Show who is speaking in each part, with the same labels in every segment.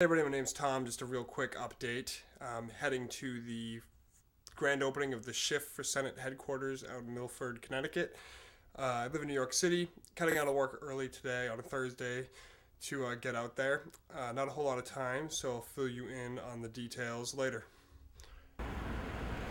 Speaker 1: Hey everybody, my name's Tom. Just a real quick update. Heading to the grand opening of the Schiff for Senate headquarters out in Milford, Connecticut. I live in New York City. Cutting out of work early today on a Thursday to get out there. Not a whole lot of time, so I'll fill you in on the details later.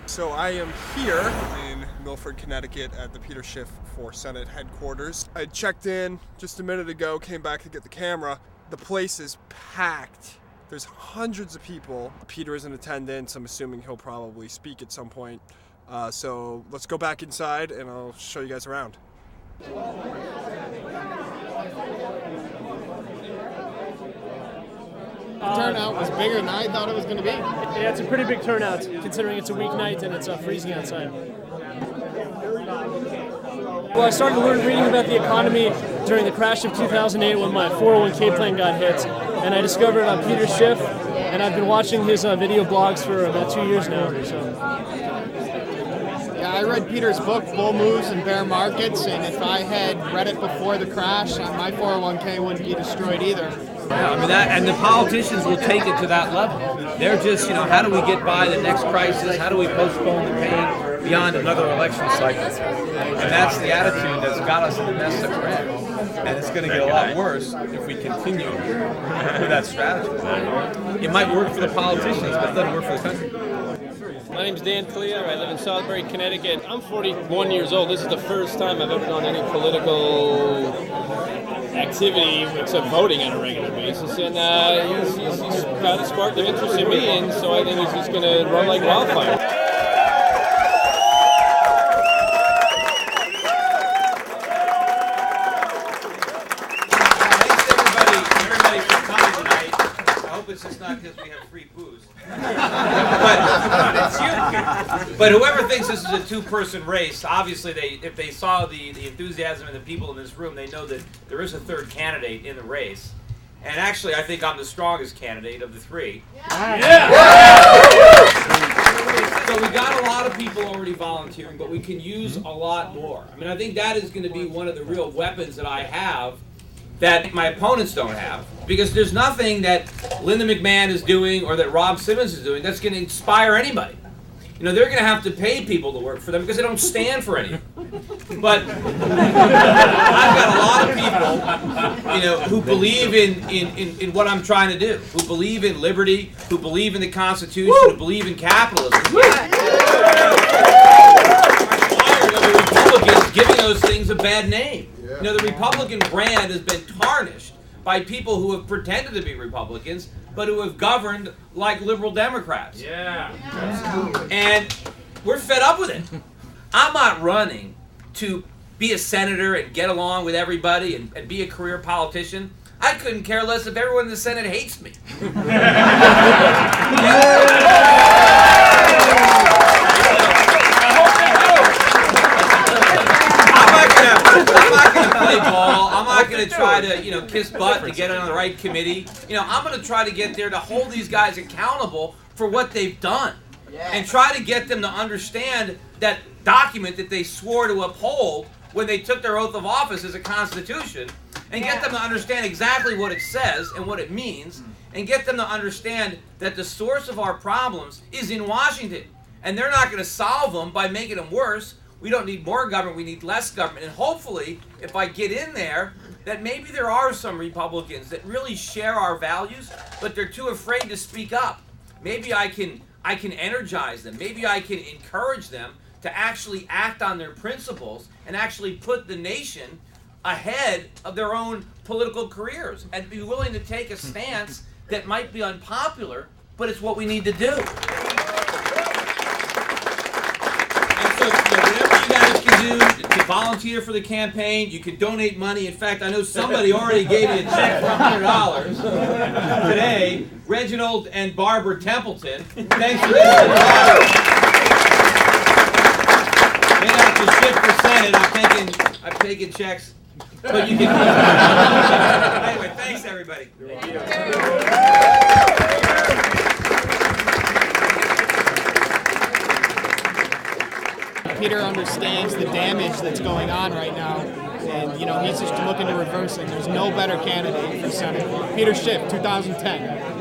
Speaker 1: So I am here in Milford, Connecticut at the Peter Schiff for Senate headquarters. I checked in just a minute ago, came back to get the camera. The place is packed. There's hundreds of people. Peter is in attendance. I'm assuming he'll probably speak at some point. So let's go back inside and I'll show you guys around.
Speaker 2: The turnout was bigger than I thought it was going to be.
Speaker 3: Yeah, it's a pretty big turnout considering it's a weeknight and it's freezing outside. Well, I started reading about the economy during the crash of 2008 when my 401k plan got hit, and I discovered Peter Schiff, and I've been watching his video blogs for about 2 years now. So.
Speaker 2: Yeah, I read Peter's book, Bull Moves and Bear Markets, and if I had read it before the crash, my 401k wouldn't be destroyed either.
Speaker 4: Yeah, I mean and the politicians will take it to that level. They're just, how do we get by the next crisis? How do we postpone the pain beyond another election cycle? And that's the attitude that's got us in the mess that we're in. And it's going to get a lot worse if we continue with that strategy. It might work for the politicians, but it doesn't work for the country.
Speaker 5: My name's Dan Clea. I live in Salisbury, Connecticut. I'm 41 years old. This is the first time I've ever done any political activity except voting on a regular basis, and he's kind of sparked an interest in me, and so I think he's just going to run like wildfire.
Speaker 4: Thanks everybody for coming tonight. I hope it's just not because we have free booze. But whoever thinks this is a two-person race, obviously if they saw the enthusiasm in the people in this room, they know that there is a third candidate in the race. And actually, I think I'm the strongest candidate of the three. Yeah. So we got a lot of people already volunteering, but we can use a lot more. I mean, I think that is going to be one of the real weapons that I have that my opponents don't have. Because there's nothing that Linda McMahon is doing or that Rob Simmons is doing that's going to inspire anybody. They're going to have to pay people to work for them because they don't stand for anything. But I've got a lot of people, who believe in what I'm trying to do, who believe in liberty, who believe in the Constitution, who believe in capitalism. I'm tired of the Republicans giving those things a bad name. The Republican brand has been tarnished by people who have pretended to be Republicans, but who have governed like liberal Democrats. Yeah. And we're fed up with it. I'm not running to be a senator and get along with everybody and be a career politician. I couldn't care less if everyone in the Senate hates me. I'm not going to play ball. I'm not going to try to, kiss butt to get on the right committee. I'm going to try to get there to hold these guys accountable for what they've done. And try to get them to understand that document that they swore to uphold when they took their oath of office as a constitution, and get them to understand exactly what it says and what it means, and get them to understand that the source of our problems is in Washington. And they're not going to solve them by making them worse. We don't need more government, we need less government. And hopefully, if I get in there, that maybe there are some Republicans that really share our values, but they're too afraid to speak up. Maybe I can energize them. Maybe I can encourage them to actually act on their principles and actually put the nation ahead of their own political careers and be willing to take a stance that might be unpopular, but it's what we need to do. Whatever you guys can do to volunteer for the campaign, you can donate money. In fact, I know somebody already gave me a check for $100 today. Reginald and Barbara Templeton. Thanks for this. Been out to Schiff for Senate. I've taken checks, but you can. Anyway, thanks everybody. Thank you.
Speaker 2: Peter understands the damage that's going on right now, and he's just looking to reverse it. There's no better candidate for Senate. Peter Schiff, 2010.